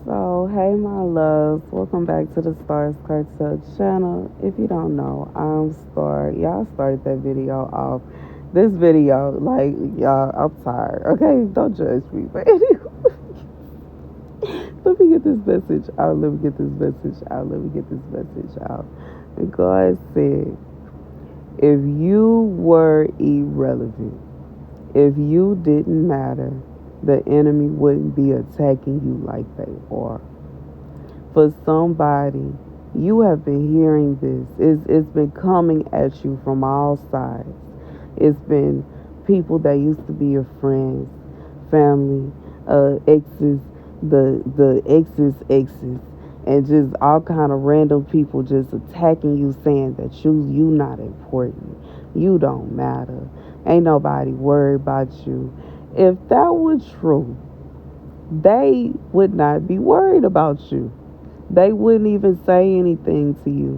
So, hey, my loves, welcome back to the Starscartel channel. If you don't know, I'm Star. Y'all started that video off. This video, like, y'all, I'm tired. Okay, don't judge me. But anyway, let me get this message out. Let me get this message out. Let me get this message out. And God said, if you were irrelevant, if you didn't matter, the enemy wouldn't be attacking you like they are. For somebody, you have been hearing this. It's been coming at you from all sides. It's been people that used to be your friends, family, exes, the exes, and just all kind of random people just attacking you, saying that you not important, you don't matter, ain't nobody worried about you. If that was true, they would not be worried about you. They wouldn't even say anything to you.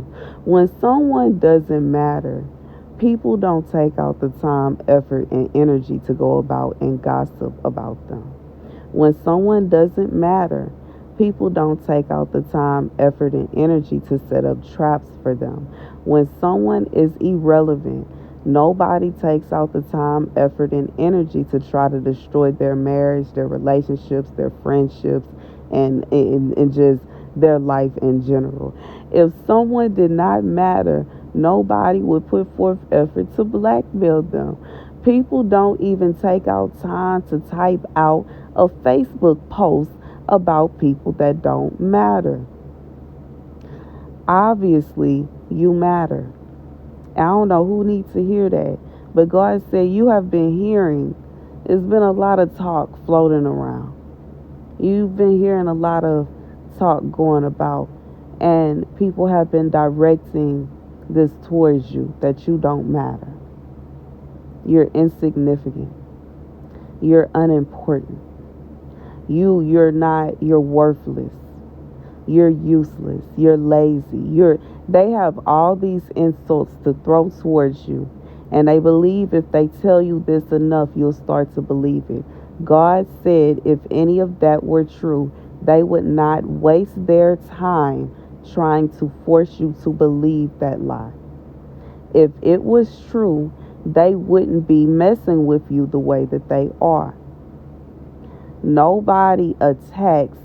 When someone doesn't matter, people don't take out the time, effort, and energy to go about and gossip about them. When someone doesn't matter, people don't take out the time, effort, and energy to set up traps for them. When someone is irrelevant, nobody takes out the time, effort, and energy to try to destroy their marriage, their relationships, their friendships, and just their life in general. If someone did not matter, nobody would put forth effort to blackmail them. People don't even take out time to type out a Facebook post about people that don't matter. Obviously, you matter. I don't know who needs to hear that, but God said you have been hearing. It's been a lot of talk floating around. You've been hearing a lot of talk going about, and people have been directing this towards you, that you don't matter. You're insignificant. You're unimportant. You're worthless. You're useless. You're lazy. They have all these insults to throw towards you, and they believe if they tell you this enough, you'll start to believe it. God said if any of that were true, they would not waste their time trying to force you to believe that lie. If it was true, they wouldn't be messing with you the way that they are. Nobody attacks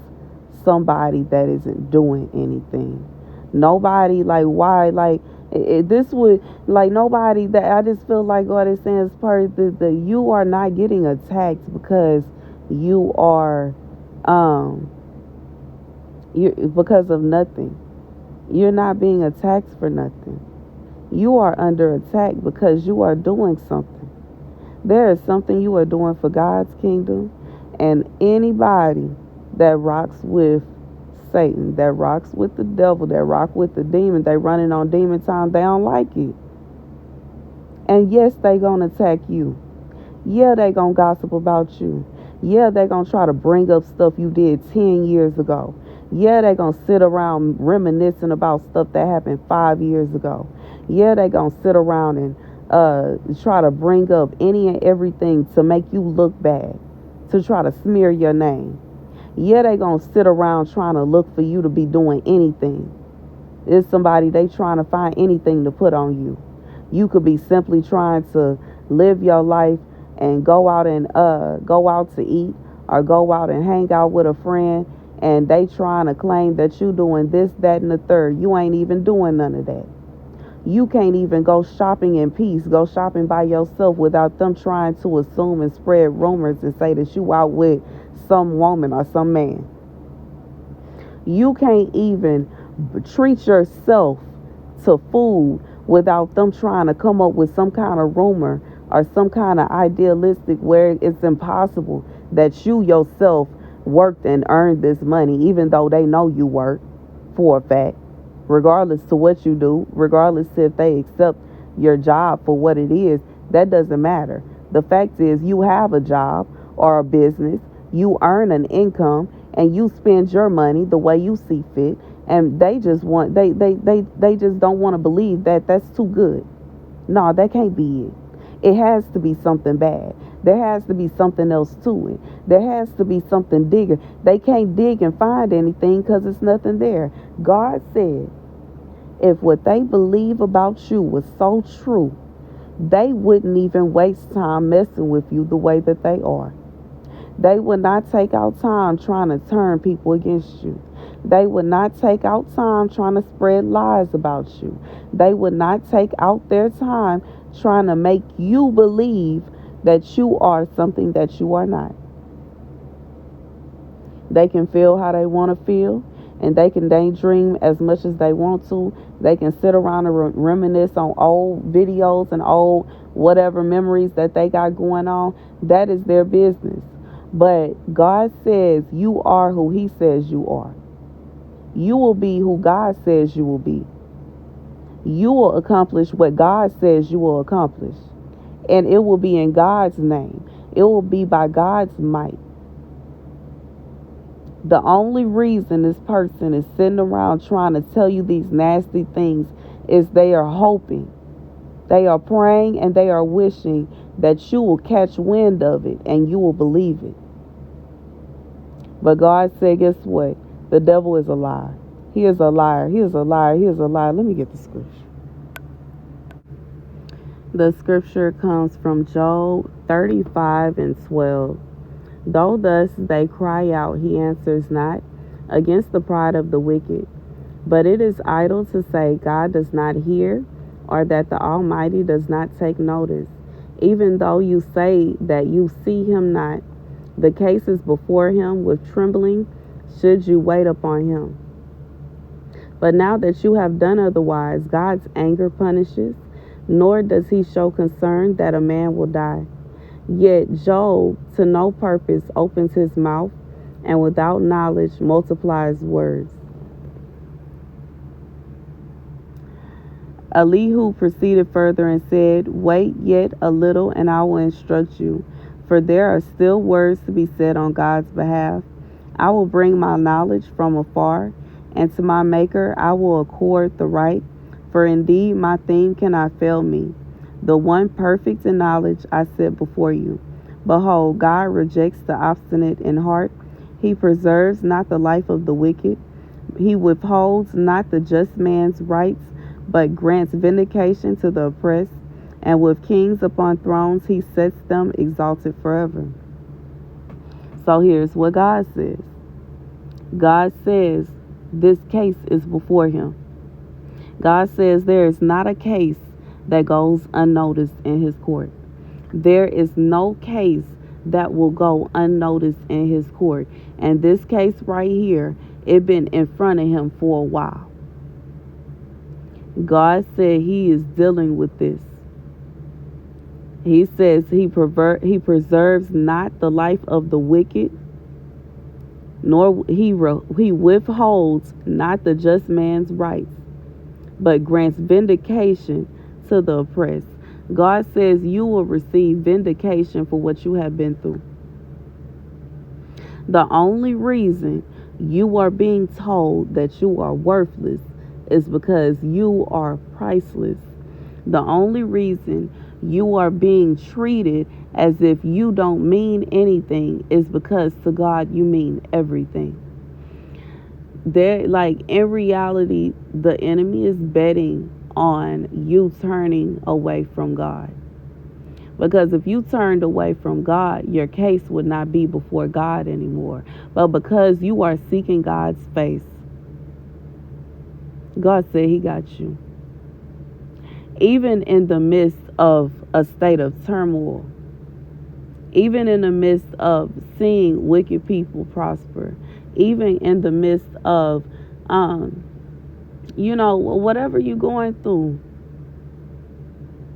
somebody that isn't doing anything. Nobody, like, why, like, this would, like, nobody, that I just feel like God is saying is part of the you are not getting attacked because you are you because of nothing. You're not being attacked for nothing. You are under attack because you are doing something. There is something you are doing for God's kingdom, and anybody that rocks with Satan, that rocks with the devil, that rock with the demon, they running on demon time, they don't like it. And yes, they gonna attack you. Yeah, they gonna gossip about you. Yeah, they gonna try to bring up stuff you did 10 years ago. Yeah, they gonna sit around reminiscing about stuff that happened 5 years ago. Yeah, they gonna sit around and try to bring up any and everything to make you look bad, to try to smear your name. Yeah, they gonna sit around trying to look for you to be doing anything. It's somebody they trying to find anything to put on you. You could be simply trying to live your life and go out to eat or go out and hang out with a friend, and they trying to claim that you doing this, that, and the third. You ain't even doing none of that. You can't even go shopping in peace, go shopping by yourself without them trying to assume and spread rumors and say that you out with some woman or some man. You can't even treat yourself to food without them trying to come up with some kind of rumor or some kind of idealistic where it's impossible that you yourself worked and earned this money, even though they know you work for a fact. Regardless to what you do, regardless if they accept your job for what it is, that doesn't matter. The fact is you have a job or a business, you earn an income, and you spend your money the way you see fit, and they just just don't want to believe that that's too good. No, that can't be it. It has to be something bad. There has to be something else to it. There has to be something bigger. They can't dig and find anything because it's nothing there. God said, if what they believe about you was so true, they wouldn't even waste time messing with you the way that they are. They would not take out time trying to turn people against you. They would not take out time trying to spread lies about you. They would not take out their time trying to make you believe that you are something that you are not. They can feel how they want to feel, and they can daydream as much as they want to. They can sit around and reminisce on old videos and old whatever memories that they got going on. That is their business. But God says you are who He says you are. You will be who God says you will be. You will accomplish what God says you will accomplish. And it will be in God's name. It will be by God's might. The only reason this person is sitting around trying to tell you these nasty things is they are hoping, they are praying, and they are wishing that you will catch wind of it and you will believe it. But God said, guess what? The devil is a lie. He is a liar. He is a liar. He is a liar. Let me get the scripture. The scripture comes from Job 35:12. Though thus they cry out, he answers not against the pride of the wicked. But it is idle to say God does not hear, or that the Almighty does not take notice. Even though you say that you see him not, the case is before him with trembling, should you wait upon him. But now that you have done otherwise, God's anger punishes, nor does he show concern that a man will die. Yet Job to no purpose opens his mouth, and without knowledge multiplies words. Elihu proceeded further and said, wait yet a little, and I will instruct you, for there are still words to be said on God's behalf. I will bring my knowledge from afar, and to my Maker I will accord the right, for indeed my theme cannot fail me. The one perfect in knowledge I set before you. Behold, God rejects the obstinate in heart. He preserves not the life of the wicked. He withholds not the just man's rights, but grants vindication to the oppressed. And with kings upon thrones, he sets them exalted forever. So here's what God says. God says this case is before him. God says there is not a case that goes unnoticed in his court. There is no case that will go unnoticed in his court. And this case right here, it been in front of him for a while. God said he is dealing with this. He says he preserves not the life of the wicked, nor he withholds not the just man's rights, but grants vindication to the oppressed. God says you will receive vindication for what you have been through. The only reason you are being told that you are worthless is because you are priceless. The only reason you are being treated as if you don't mean anything is because to God you mean everything. In reality, the enemy is betting on you turning away from God. Because if you turned away from God, your case would not be before God anymore. But because you are seeking God's face, God said he got you. Even in the midst of a state of turmoil, even in the midst of seeing wicked people prosper, even in the midst of, whatever you're going through,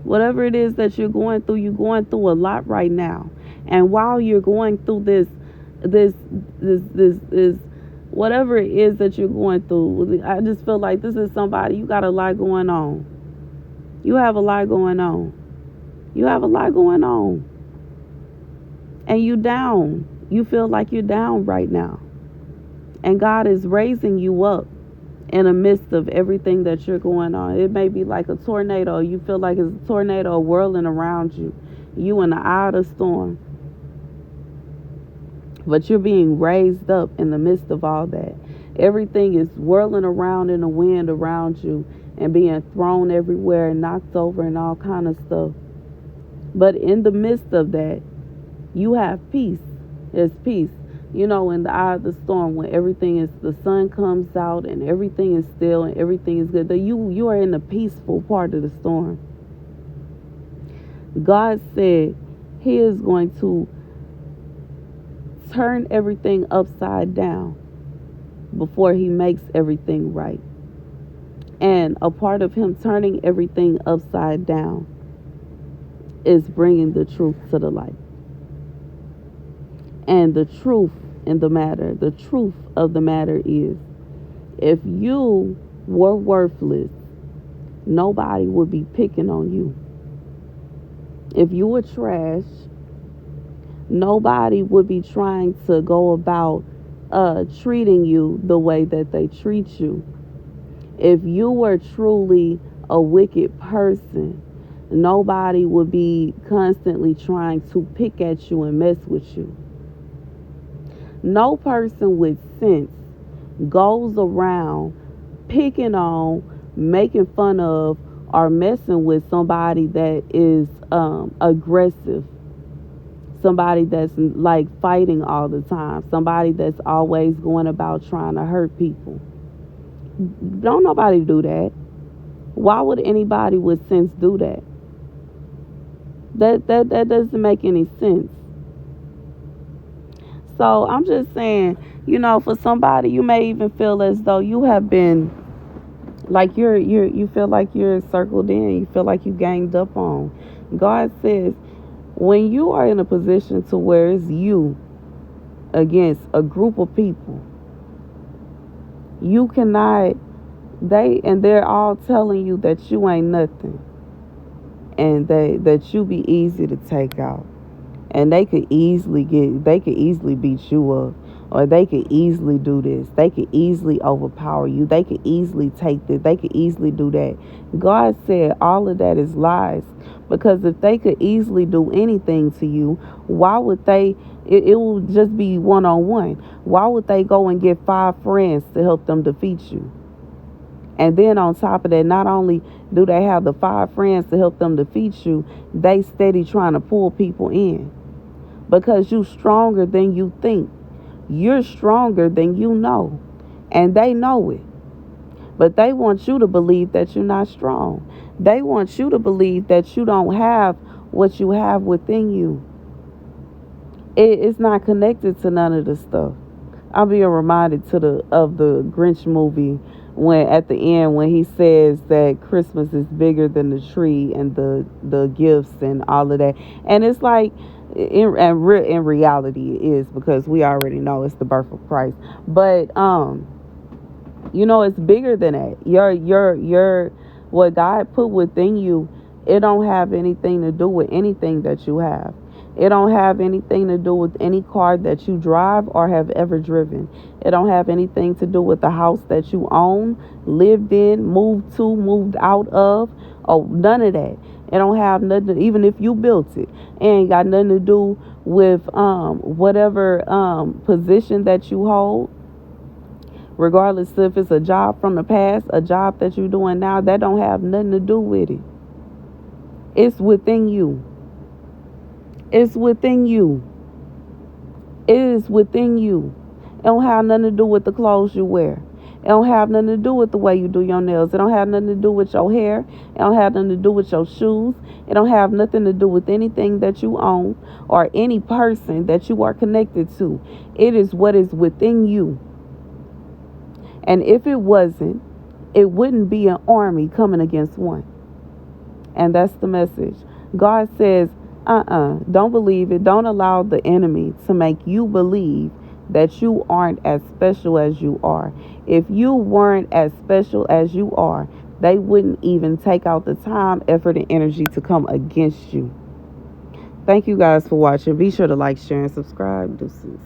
whatever it is that you're going through a lot right now. And while you're going through this, whatever it is that you're going through, I just feel like this is somebody, you got a lot going on. You have a lot going on. You have a lot going on. And you down. You feel like you're down right now. And God is raising you up. in the midst of everything that you're going on. It may be like a tornado. You feel like it's a tornado whirling around you. You in the eye of the storm. But you're being raised up in the midst of all that. Everything is whirling around in the wind around you and being thrown everywhere and knocked over and all kind of stuff. But in the midst of that, you have peace. There's peace. You know, in the eye of the storm, when everything is, the sun comes out and everything is still and everything is good, that you are in the peaceful part of the storm. God said He is going to turn everything upside down before He makes everything right. And a part of Him turning everything upside down is bringing the truth to the light. And the truth of the matter is, if you were worthless, nobody would be picking on you. If you were trash, nobody would be trying to go about treating you the way that they treat you. If you were truly a wicked person, nobody would be constantly trying to pick at you and mess with you. No person with sense goes around picking on, making fun of, or messing with somebody that is aggressive. Somebody that's like fighting all the time. Somebody that's always going about trying to hurt people. Don't nobody do that. Why would anybody with sense do that? That doesn't make any sense. So I'm just saying, you know, for somebody, you may even feel as though you have been, like you feel like you're circled in. You feel like you ganged up on. God says, when you are in a position to where it's you against a group of people, you cannot, they're all telling you that you ain't nothing, and that you be easy to take out. And they could easily beat you up, or they could easily do this. They could easily overpower you. They could easily take this. They could easily do that. God said all of that is lies, because if they could easily do anything to you, why would they? It will just be one-on-one. Why would they go and get 5 friends to help them defeat you? And then on top of that, not only do they have the 5 friends to help them defeat you, they steady trying to pull people in. Because you're stronger than you think. You're stronger than you know. And they know it. But they want you to believe that you're not strong. They want you to believe that you don't have what you have within you. It's not connected to none of the stuff. I'm being reminded of the Grinch movie, when at the end, when he says that Christmas is bigger than the tree and the gifts and all of that. And it's like, in reality it is, because we already know it's the birth of Christ. But you know, it's bigger than that. Your what God put within you, it don't have anything to do with anything that you have. It don't have anything to do with any car that you drive or have ever driven. It don't have anything to do with the house that you own, lived in, moved to, moved out of. Oh, none of that. It don't have nothing, even if you built it. It ain't got nothing to do with whatever position that you hold. Regardless if it's a job from the past, a job that you're doing now, that don't have nothing to do with it. It's within you. It's within you. It is within you. It don't have nothing to do with the clothes you wear. It don't have nothing to do with the way you do your nails. It don't have nothing to do with your hair. It don't have nothing to do with your shoes. It don't have nothing to do with anything that you own or any person that you are connected to. It is what is within you. And if it wasn't, it wouldn't be an army coming against one. And that's the message. God says, don't believe it. Don't allow the enemy to make you believe that you aren't as special as you are. If you weren't as special as you are, they wouldn't even take out the time, effort, and energy to come against you. Thank you guys for watching. Be sure to like, share, and subscribe. Deuces.